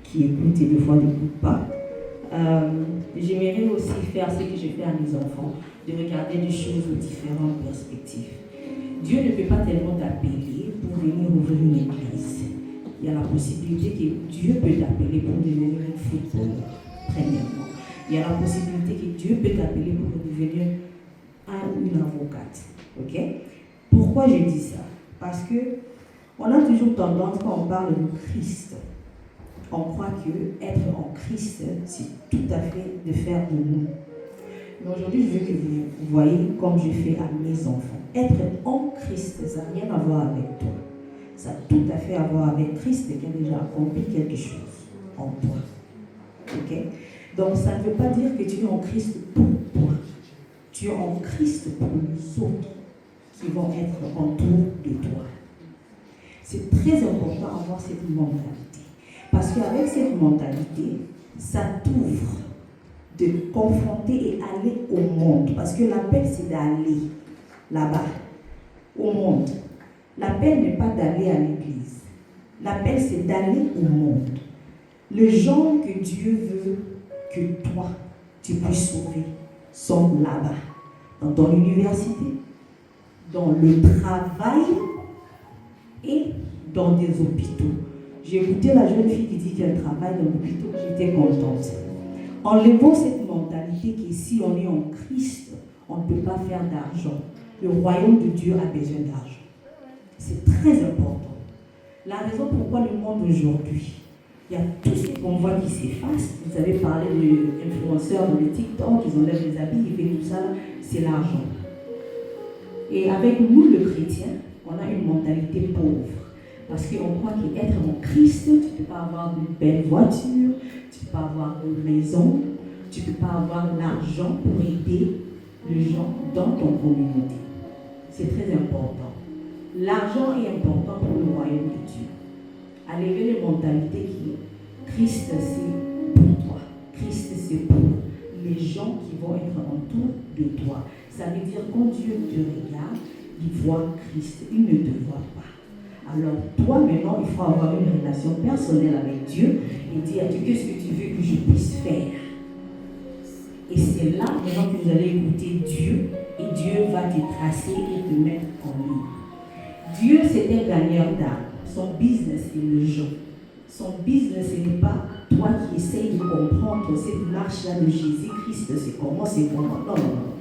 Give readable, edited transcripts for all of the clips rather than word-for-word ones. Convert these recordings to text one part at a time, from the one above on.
qui écoutent et des fois n'écoutent pas. J'aimerais aussi faire ce que je fais à mes enfants, de regarder les choses de différentes perspectives. Dieu ne peut pas tellement t'appeler pour venir ouvrir une église. Il y a la possibilité que Dieu peut t'appeler pour devenir un footballeur, premièrement. Il y a la possibilité que Dieu peut t'appeler pour devenir un ou une avocate. Ok? Pourquoi je dis ça? Parce que on a toujours tendance, quand on parle de Christ, on croit que être en Christ, c'est tout à fait de faire de nous. Mais aujourd'hui, je veux que vous voyez comme je fais à mes enfants. Être en Christ, ça n'a rien à voir avec toi. Ça a tout à fait à voir avec Christ qui a déjà accompli quelque chose en toi. Ok? Donc, ça ne veut pas dire que tu es en Christ pour toi. Tu es en Christ pour les autres qui vont être autour de toi. C'est très important d'avoir cette mentalité. Parce qu'avec cette mentalité, ça t'ouvre de confronter et aller au monde. Parce que l'appel, c'est d'aller là-bas, au monde. L'appel n'est pas d'aller à l'église. L'appel, c'est d'aller au monde. Les gens que Dieu veut que toi, tu puisses sauver sont là-bas. Dans ton université, dans le travail et dans des hôpitaux. J'ai écouté la jeune fille qui dit qu'elle travaille dans l'hôpital, j'étais contente. Enlevons cette mentalité que si on est en Christ, on ne peut pas faire d'argent. Le royaume de Dieu a besoin d'argent. C'est très important. La raison pourquoi le monde aujourd'hui, il y a tous ces convois qui s'effacent. Vous avez parlé d'influenceurs dans les TikTok, ils enlèvent les habits, ils font tout ça, c'est l'argent. Et avec nous, le chrétien, on a une mentalité pauvre. Parce qu'on croit qu'être en Christ, tu ne peux pas avoir une belle voiture, tu ne peux pas avoir une maison, tu ne peux pas avoir l'argent pour aider les gens dans ton communauté. C'est très important. L'argent est important pour le royaume de Dieu. À lever les mentalités qui est Christ, c'est pour toi. Christ, c'est pour les gens qui vont être autour de toi. Ça veut dire quand Dieu te regarde, il voit Christ, il ne te voit pas. Alors, toi, maintenant, il faut avoir une relation personnelle avec Dieu et dire à Dieu, qu'est-ce que tu veux que je puisse faire? Et c'est là, maintenant, que vous allez écouter Dieu et Dieu va te tracer et te mettre en ligne. Dieu, c'est un gagneur d'âme. Son business, c'est le gens. Son business, ce n'est pas toi qui essayes de comprendre cette marche-là de Jésus-Christ, c'est comment, c'est comment. Non, non, non.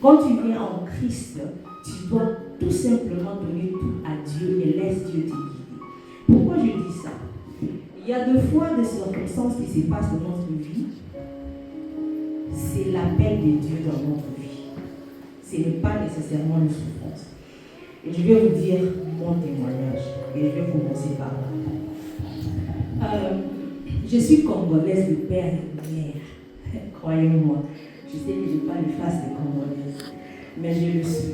Quand tu viens en Christ, tu dois tout simplement donner tout à Dieu et laisse Dieu te guider. Pourquoi je dis ça? Il y a deux fois des circonstances qui se passent dans notre vie. C'est l'appel de Dieu dans notre vie. Ce n'est pas nécessairement une souffrance. Et je vais vous dire mon témoignage. Et je vais commencer par là. Je suis congolaise de père et de mère. Croyez-moi. Je sais que je n'ai pas les faces des Congolaises, mais je le suis.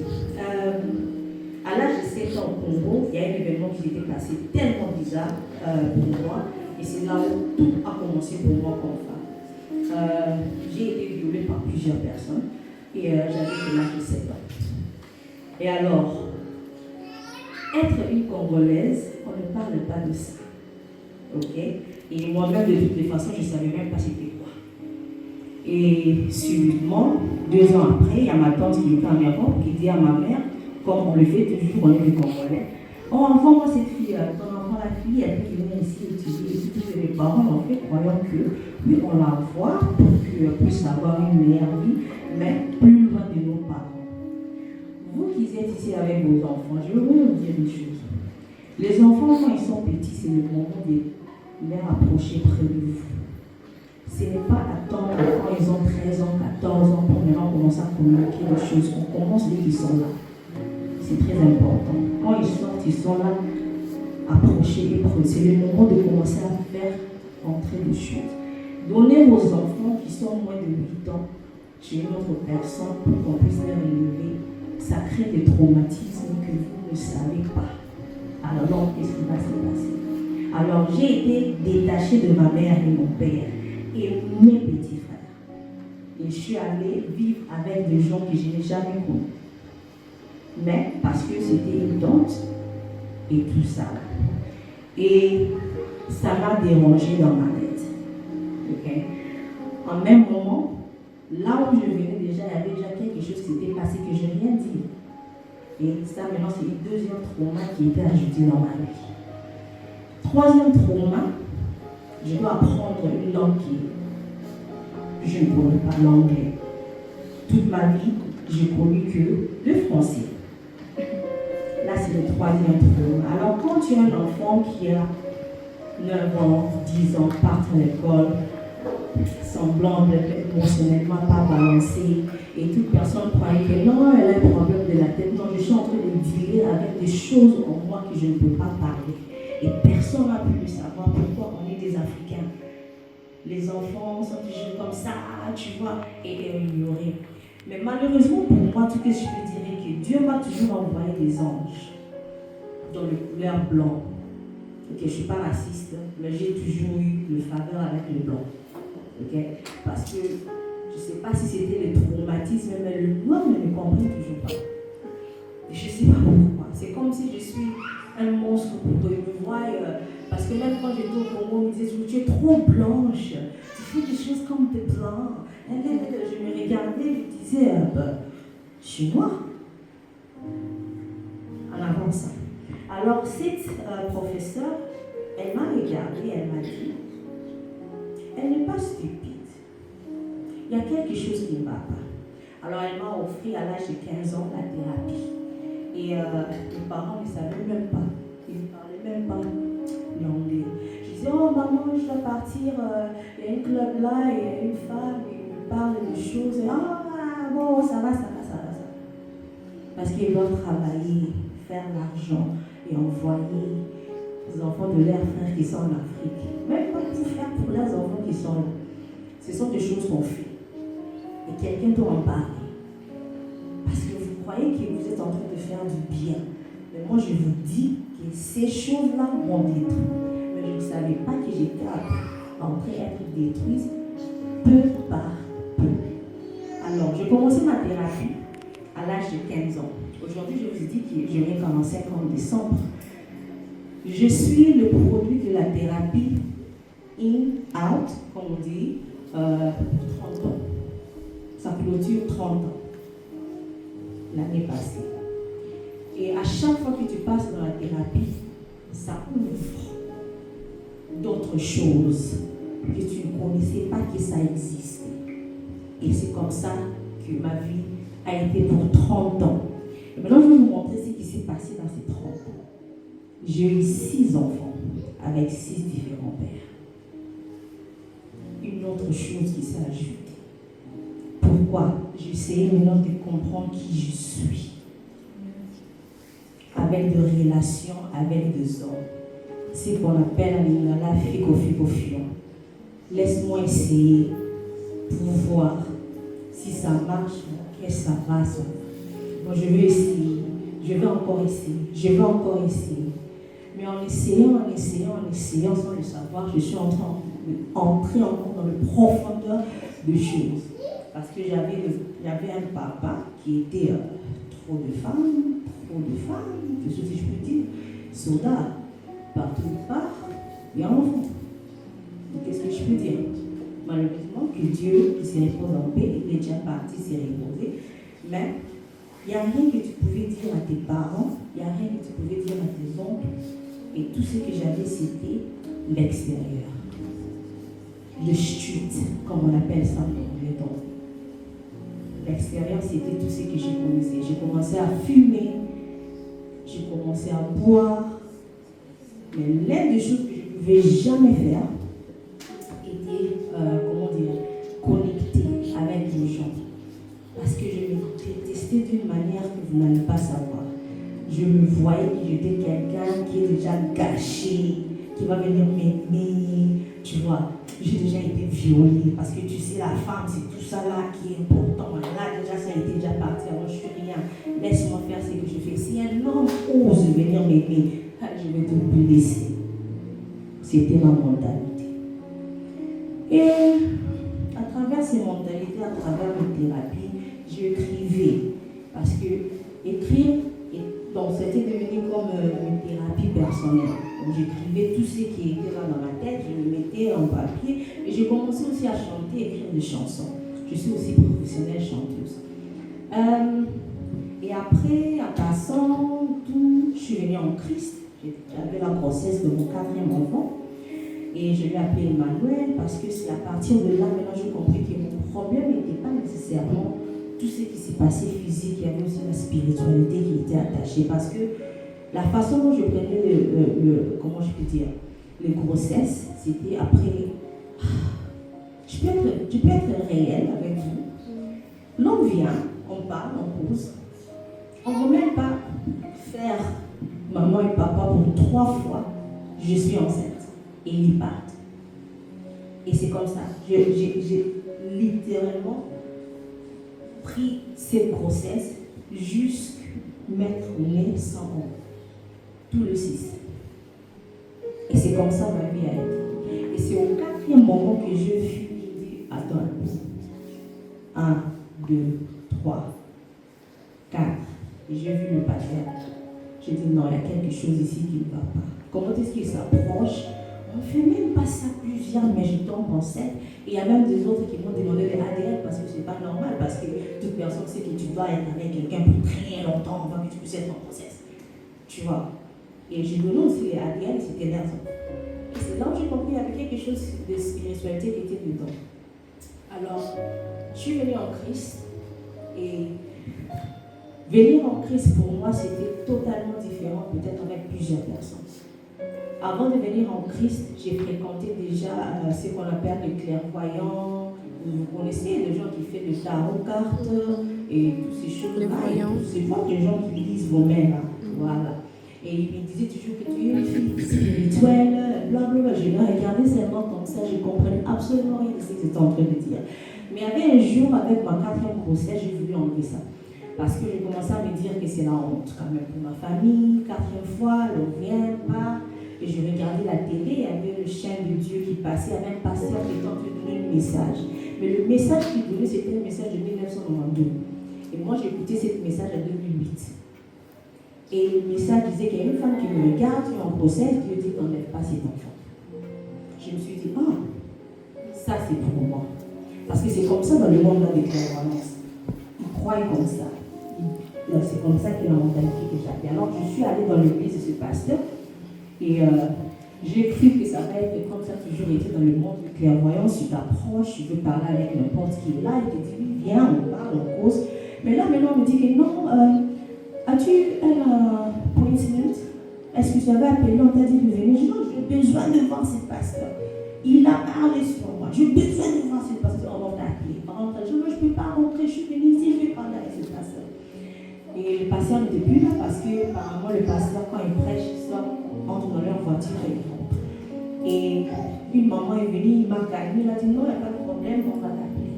À l'âge de 7 ans au Congo, il y a un événement qui s'était passé tellement bizarre pour moi, et c'est là où tout a commencé pour moi comme femme. J'ai été violée par plusieurs personnes, et j'avais l'âge de 7 ans. Et alors, être une Congolaise, on ne parle pas de ça. Ok? Et moi-même, de toutes les façons, je ne savais même pas c'était quoi. Et subitement, 2 ans après, il y a ma tante qui était en Europe qui dit à ma mère, comme on le fait toujours, on est des Congolais, oh, envoie-moi cette fille, ton enfant, la fille, elle peut venir ici étudier. Et tous les parents, en fait, croyant que, oui, on la voit pour qu'elle puisse avoir une meilleure vie, mais plus loin de nos parents. Vous qui êtes ici avec vos enfants, je veux vous dire une chose. Les enfants, quand ils sont petits, c'est le moment de les rapprocher près de vous. Ce n'est pas attendre quand ils ont 13 ans, 14 ans pour maintenant commencer à communiquer des choses. On commence dès qu'ils sont là. C'est très important. Quand ils sortent, ils sont là, approchés et proches. C'est le moment de commencer à faire entrer des choses. Donnez vos enfants qui sont moins de 8 ans chez une autre personne pour qu'on puisse les élever. Ça crée des traumatismes que vous ne savez pas. Alors non, qu'est-ce qui va se passer? Alors j'ai été détachée de ma mère et mon père et mes petits frères. Et je suis allée vivre avec des gens que je n'ai jamais connus. Mais parce que c'était une tante et tout ça. Et ça m'a dérangé dans ma tête. Okay? En même moment, là où je venais déjà, il y avait déjà quelque chose qui s'était passé que je n'ai rien dit. Et ça, maintenant, c'est le deuxième trauma qui était ajouté dans ma vie. Troisième trauma, je dois apprendre une langue qui je ne connais pas l'anglais. Toute ma vie, j'ai connu que le français. Là, c'est le troisième trauma. Alors, quand tu as un enfant qui a 9 ans, 10 ans, part à l'école, semblant d'être émotionnellement pas balancé, et toute personne croyait que non, elle a un problème de la tête. Non, je suis en train de dealer avec des choses en moi que je ne peux pas parler. Et personne n'a pu savoir pourquoi on est des Africains. Les enfants sont toujours comme ça, tu vois, et ignorés. Mais malheureusement pour moi, tout ce que je peux dire est que Dieu m'a toujours envoyé des anges dans le couleur blanc. Ok, je ne suis pas raciste, mais j'ai toujours eu le faveur avec le blanc. Ok, parce que je ne sais pas si c'était le traumatisme, mais le noir ne me comprend toujours pas. Et je ne sais pas pourquoi. C'est comme si je suis un monstre pour eux. Ils me voient, parce que même quand j'étais au Congo, on me disait tu es trop blanche, tu fais des choses comme des blancs. Je me regardais, je me disais je suis noire. En avant ça. Alors cette professeure, elle m'a regardée, elle m'a dit, elle n'est pas stupide. Il y a quelque chose qui ne va pas. Alors elle m'a offert à l'âge de 15 ans la thérapie. Et mes parents ne savaient même pas. Ils ne parlaient même pas l'anglais. Je disais, oh maman, je dois partir. Il y a un club là, il y a une femme, il me parle de choses. Et, bon, ça va. Parce qu'ils doivent travailler, faire l'argent et envoyer les enfants de leurs frères qui sont en Afrique. Même pas pour faire pour leurs enfants qui sont là. Ce sont des choses qu'on fait. Et quelqu'un doit en parler. Parce que vous croyez que vous êtes en train de faire du bien. Mais moi, je vous dis que ces choses-là m'ont détruit. Mais je ne savais pas que j'étais en train d'être détruite peu par peu. Alors, j'ai commencé ma thérapie à l'âge de 15 ans. Aujourd'hui, je vous ai dit que je vais commencer en décembre. Je suis le produit de la thérapie in-out, comme on dit, 30 ans. Ça clôture 30 ans. L'année passée. Et à chaque fois que tu passes dans la thérapie, ça ouvre d'autres choses que tu ne connaissais pas que ça existait. Et c'est comme ça que ma vie a été pour 30 ans. Et maintenant, je vais vous montrer ce qui s'est passé dans ces 30 ans. J'ai eu 6 enfants avec 6 différents pères. Une autre chose qui s'est ajoutée. Pourquoi? J'essaie maintenant de comprendre qui je suis. Avec des relations avec des hommes. C'est ce qu'on appelle la fico-fico-fion. Laisse-moi essayer pour voir si ça marche, qu'est-ce que ça va. Bon, je vais essayer, je vais encore essayer. Mais en essayant sans le savoir, je suis en train d'entrer encore dans le profondeur de choses. Parce que j'avais un papa qui était trop de femmes, que ce que je peux dire, soldat, partout part, et enfant. Qu'est-ce que je peux dire? Malheureusement, que Dieu qui se repose en paix, il est déjà parti s'est reposé, mais il n'y a rien que tu pouvais dire à tes parents, il n'y a rien que tu pouvais dire à tes oncles, et tout ce que j'avais, c'était l'extérieur. Le street, comme on appelle ça dans le temps. L'extérieur, c'était tout ce que je connaissais. J'ai commencé à fumer, j'ai commencé à boire, mais l'une des choses que je ne pouvais jamais faire était, connecter avec les gens. Parce que je me détestais d'une manière que vous n'allez pas savoir. Je me voyais que j'étais quelqu'un qui est déjà gâché, qui va venir m'aimer, tu vois. J'ai déjà été violée, parce que tu sais, la femme, c'est tout ça là qui est important. Là, déjà, ça a été déjà parti, alors je ne suis rien. Laisse-moi faire ce que je fais. Si un homme ose venir m'aimer, je vais te blesser. C'était ma mentalité. Et à travers ces mentalités, à travers mes thérapies, j'écrivais. Parce que écrire, donc c'était devenu comme une thérapie personnelle. Donc j'écrivais tout ce qui était là dans ma tête, je le mettais en papier et j'ai commencé aussi à chanter et écrire des chansons. Je suis aussi professionnelle chanteuse. Et après, en passant, je suis venue en Christ. J'avais la grossesse de mon 4e enfant. Et je l'ai appelé Emmanuel parce que c'est à partir de là, maintenant, j'ai compris que mon problème n'était pas nécessairement tout ce qui s'est passé physique, il y avait aussi la spiritualité qui était attachée. Parce que la façon dont je prenais comment je peux dire, les grossesses, c'était après. Je peux être réelle avec vous. L'homme vient, on parle, on pose. On ne veut même pas faire maman et papa pour 3 fois. Je suis enceinte. Et ils partent. Et c'est comme ça. J'ai littéralement pris cette grossesse jusqu'à mettre au nez sans honte. Tout le 6. Et c'est comme ça ma vie a été. Et c'est au 4e moment que je dis, attends, 1, 2, 3, 4. Et j'ai vu le patriarche. J'ai dit non, il y a quelque chose ici qui ne va pas. Comment est-ce qu'il s'approche? On ne fait même pas ça plusieurs, mais je tombe enceinte. Et il y a même des autres qui m'ont demandé les ADN parce que c'est pas normal, parce que toute personne sait que tu dois être avec quelqu'un pour très longtemps avant que tu puisses être en grossesse. Tu vois. Et j'ai donné aussi les ADN, c'était leurs enfants. Et c'est là où j'ai compris qu'il y avait quelque chose de spiritualité qui était dedans. Alors, je suis venue en Christ et venir en Christ pour moi c'était totalement différent, peut-être avec plusieurs personnes. Avant de venir en Christ, j'ai fréquenté déjà ce qu'on appelle les clairvoyants. Vous connaissez des gens qui font des tarot cartes et toutes ces choses-là. C'est pas des gens qui lisent vos mains là. Voilà. Et ils me disaient toujours que tu es une fille spirituelle, blablabla. Je les regardais seulement comme ça, je ne comprenais absolument rien de ce qu'ils étaient en train de dire. Mais il y avait un jour, avec ma 4e grossesse, j'ai voulu enlever ça. Parce que j'ai commencé à me dire que c'est la honte quand même pour ma famille. 4e fois, on ne vient pas. Et je regardais la télé, il y avait le chien de Dieu qui passait, il y avait un pasteur qui était en train de donner un message. Mais le message qu'il donnait, c'était un message de 1992. Et moi, j'ai écouté ce message en 2008. Et le message disait qu'il y a une femme qui me regarde, qui est en grossesse, Dieu dit n'enlève pas cet enfant. Je me suis dit, ça c'est pour moi. Parce que c'est comme ça dans le monde des clairvoyances. Ils croient comme ça. C'est comme ça que la mentalité que j'avais. Alors je suis allée dans l'église de ce pasteur. Et j'ai cru que ça va être comme ça toujours été dans le monde du clairvoyance. Tu t'approches, tu veux parler avec n'importe qui est là, il te dit viens, on parle, on cause. Mais là maintenant on me dit que non, as-tu un appointment? Est-ce que tu avais appelé, on t'a dit de venir? Je dis non, j'ai besoin de voir ce pasteur. Il a parlé sur moi, j'ai besoin de voir ce pasteur. On va t'appeler. Je dis non, je ne peux pas rentrer, je suis venue ici, je vais parler avec ce pasteur. Et le pasteur n'était plus là parce que apparemment le pasteur quand il prêche, il sort, entre dans leur voiture et ils rentrent. Et une maman est venue, il m'a calmé, il a dit non, il n'y a pas de problème, on va t'appeler.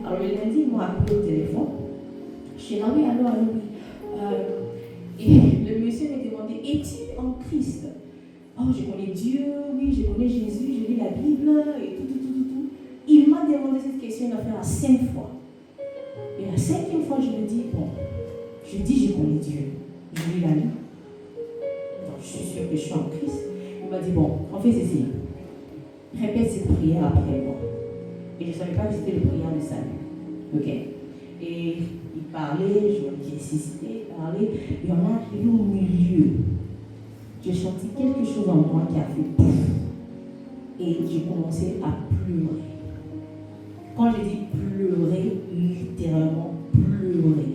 Alors le lundi, ils m'ont appelé au téléphone. Je suis là, oui, alors, oui. Et le monsieur m'a demandé, es-tu en Christ? Oh, je connais Dieu, oui, je connais Jésus, je lis la Bible, et tout. Il m'a demandé cette question, il a fait la 5 fois. Et la 5e fois, je me dis, bon, je dis, je connais Dieu, je lis la Bible. Donc, je suis sûre que je suis en Christ. Il m'a dit, bon, on fait ceci. Répète cette prière après moi. Et je ne savais pas que c'était le prière de salut. Ok? Et il parlait, j'ai insisté, il parlait. Et on a arrivé au milieu. J'ai senti quelque chose en moi qui a fait pouf. Et j'ai commencé à pleurer. Quand je dis pleurer, littéralement pleurer.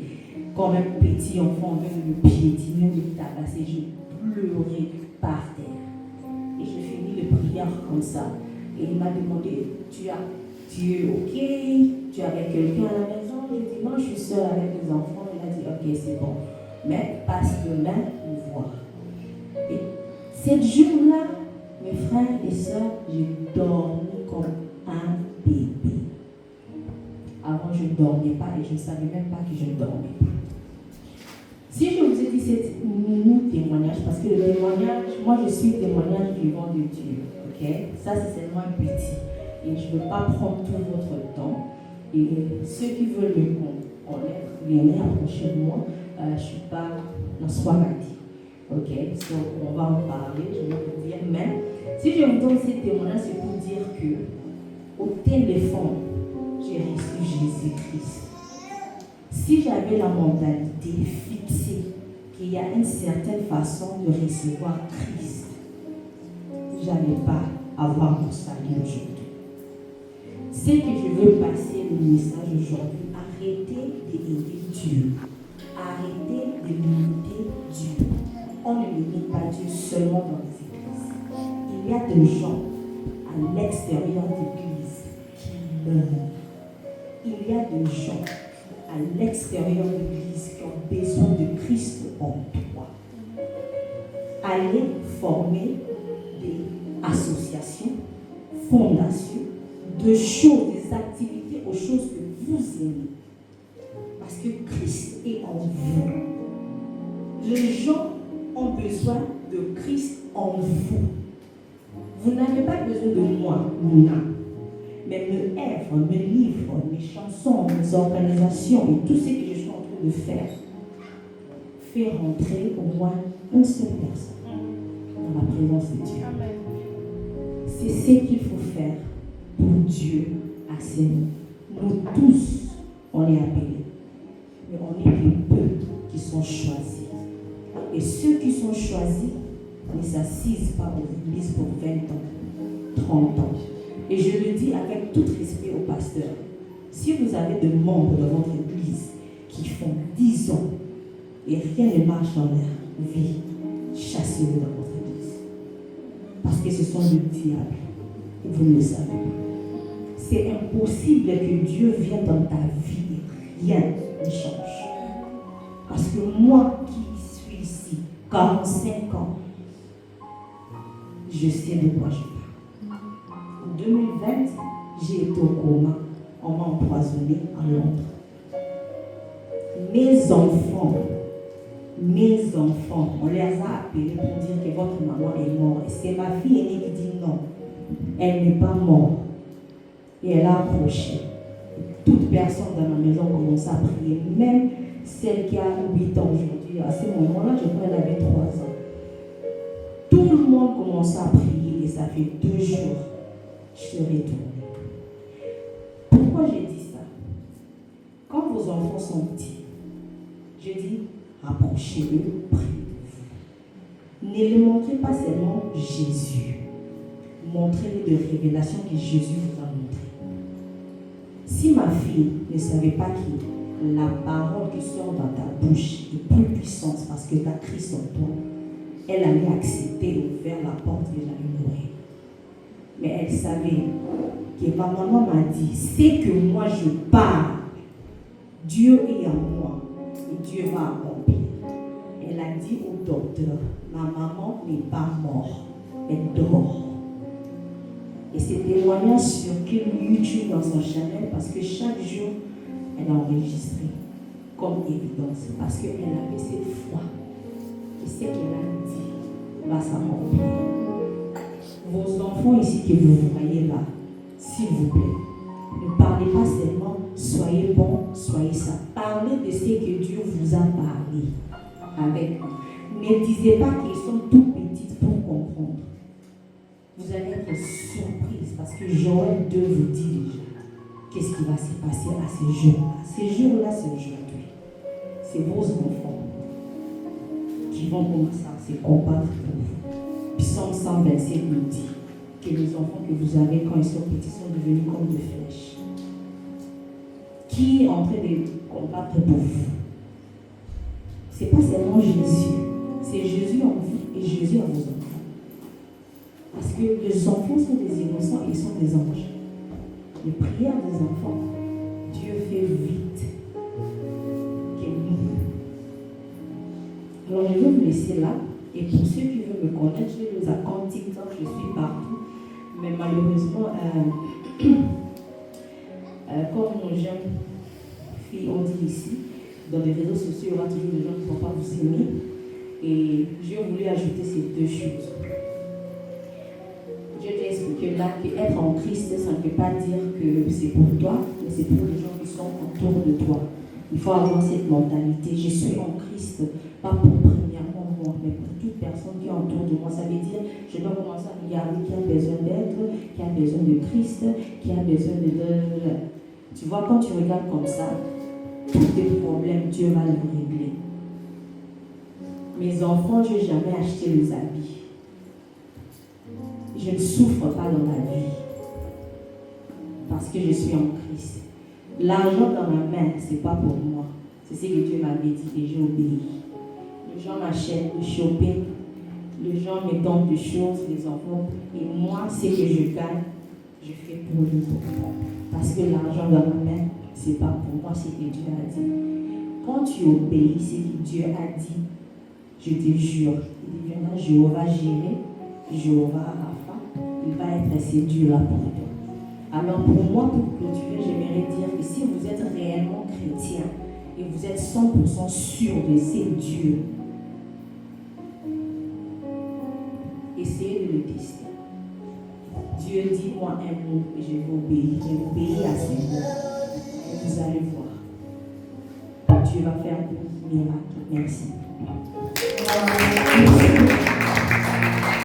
Comme un petit enfant, même le piétiner, de tabasser, je pleurais par terre. Et j'ai fini les prières comme ça. Et il m'a demandé, tu es ok? Tu es avec quelqu'un à la maison? J'ai dit non, je suis seule avec les enfants. Il a dit ok, c'est bon. Mais passe demain pour voir. Et cette jour-là, mes frères et sœurs, j'ai dormi comme un bébé. Avant, je ne dormais pas et je ne savais même pas que je ne dormais pas. Si je vous ai dit cette mini-témoignage, parce que le témoignage, moi je suis témoignage vivant de Dieu, ok? Ça c'est seulement un petit. Et je ne veux pas prendre tout votre temps. Et ceux qui veulent me connaître, venez approcher de moi. Je ne suis pas dans Swamati. Ok, so on va en parler, je vais vous dire. Mais si je vous donne ces témoignages, c'est pour dire que au téléphone, j'ai reçu Jésus-Christ. Si j'avais la mentalité fixée qu'il y a une certaine façon de recevoir Christ, je n'allais pas avoir mon salut aujourd'hui. C'est que je veux passer le message aujourd'hui. Arrêtez d'aider Dieu. Arrêtez de limiter Dieu. On ne limite pas Dieu seulement dans les églises. Il y a des gens à l'extérieur de l'église qui meurent. Il y a des gens à l'extérieur de l'église qui ont besoin de Christ en toi. Allez former des associations, fondations, de choses, des activités aux choses que vous aimez. Parce que Christ est en vous. Les gens ont besoin de Christ en vous. Vous n'avez pas besoin de moi, Mouna. Mais mes œuvres, mes livres, mes chansons, mes organisations et tout ce que je suis en train de faire fait rentrer au moins une seule personne dans la présence de Dieu. Amen. C'est ce qu'il faut faire pour Dieu à ses noms. Nous tous, on est appelés. Mais on est les peu qui sont choisis. Et ceux qui sont choisis ne s'assisent pas aux églises pour 20 ans, 30 ans. Et je le dis avec tout respect aux pasteurs. Si vous avez des membres de votre église qui font 10 ans et rien ne marche dans leur vie, chassez-les dans votre église. Parce que ce sont le diable. Et vous ne le savez pas. C'est impossible que Dieu vienne dans ta vie et rien ne change. Parce que moi qui suis ici, 45 ans, je sais de quoi je parle. En 2020, j'ai été au coma. On m'a empoisonné à Londres. Mes enfants, on les a appelés pour dire que votre maman est morte. Et c'est ma fille aînée qui dit non. Elle n'est pas morte. Et elle a accroché. Toute personne dans ma maison commence à prier. Même celle qui a 8 ans aujourd'hui. À ce moment-là, je crois qu'elle avait 3 ans. Tout le monde commence à prier. Et ça fait 2 jours. Je suis retournée. Pourquoi j'ai dit ça? Quand vos enfants sont petits, je dis, rapprochez-le, priez-vous. Ne les montrez pas seulement Jésus. Montrez-les de révélations que Jésus vous a montrées. Si ma fille ne savait pas que la parole qui sort dans ta bouche est plus puissante parce que tu as Christ en toi, elle allait accepter et ouvrir la porte et j'allais mourir. Mais elle savait que ma maman m'a dit, c'est que moi je parle, Dieu est en moi et Dieu va accomplir. Elle a dit au docteur, ma maman n'est pas morte, elle dort. Et c'est témoignage sur YouTube dans son channel parce que chaque jour, elle a enregistré comme évidence parce qu'elle avait cette foi. Et ce qu'elle a dit va s'accomplir. Vos enfants ici que vous voyez là, s'il vous plaît, ne parlez pas seulement soyez bon, soyez ça. Parlez de ce que Dieu vous a parlé avec vous. Ne disez pas qu'ils sont tout petites pour comprendre. Vous allez être surprise parce que Joël 2 vous dit déjà qu'est-ce qui va se passer à ces jours-là. Ces jours-là, c'est aujourd'hui. C'est vos enfants qui vont commencer à se combattre pour vous. Psaume 127 nous dit que les enfants que vous avez quand ils sont petits sont devenus comme des flèches. Qui est en train de combattre pour vous? Ce n'est pas seulement Jésus, c'est Jésus en vous et Jésus en vos enfants. Parce que les enfants sont des innocents et ils sont des anges. Les prières des enfants, Dieu fait vite que nous. Alors je vais vous laisser là. Et pour ceux qui veulent me connaître, je vous accorde TikTok, je suis partout. Mais malheureusement, comme nos jeunes filles ont dit ici, dans les réseaux sociaux, il y aura toujours des gens qui ne vont pas vous aimer. Et je voulais ajouter ces 2 choses. Je t'ai expliqué là qu'être en Christ, ça ne veut pas dire que c'est pour toi, mais c'est pour les gens qui sont autour de toi. Il faut avoir cette mentalité. Je suis en Christ, pas pour premièrement moi, mais pour toute personne qui est autour de moi. Ça veut dire, je dois commencer à regarder qui a besoin d'être, qui a besoin de Christ, qui a besoin de... Tu vois, quand tu regardes comme ça, tous tes problèmes, Dieu va les régler. Mes enfants, je n'ai jamais acheté les habits. Je ne souffre pas dans ma vie parce que je suis en Christ. L'argent dans ma main, ce n'est pas pour moi. C'est ce que Dieu m'avait dit et j'ai obéi. Les gens m'achètent le shopping, les gens me donnent des choses, les enfants, et moi, ce que je gagne, je fais pour les autres. Parce que l'argent dans ma main, ce n'est pas pour moi, c'est ce que Dieu a dit. Quand tu obéis ce que Dieu a dit, je te jure, il viendra Jéhovah Jireh, Jéhovah Rapha, il va être assez dur là pour toi. Alors pour moi, pour clôturer, j'aimerais dire que si vous êtes réellement chrétien et vous êtes 100% sûr de c'est Dieu, essayez de le tester. Dieu dit moi un mot et je vais obéir. Je vais obéir à ses mots. Et vous allez voir. Dieu va faire des miracles. Merci.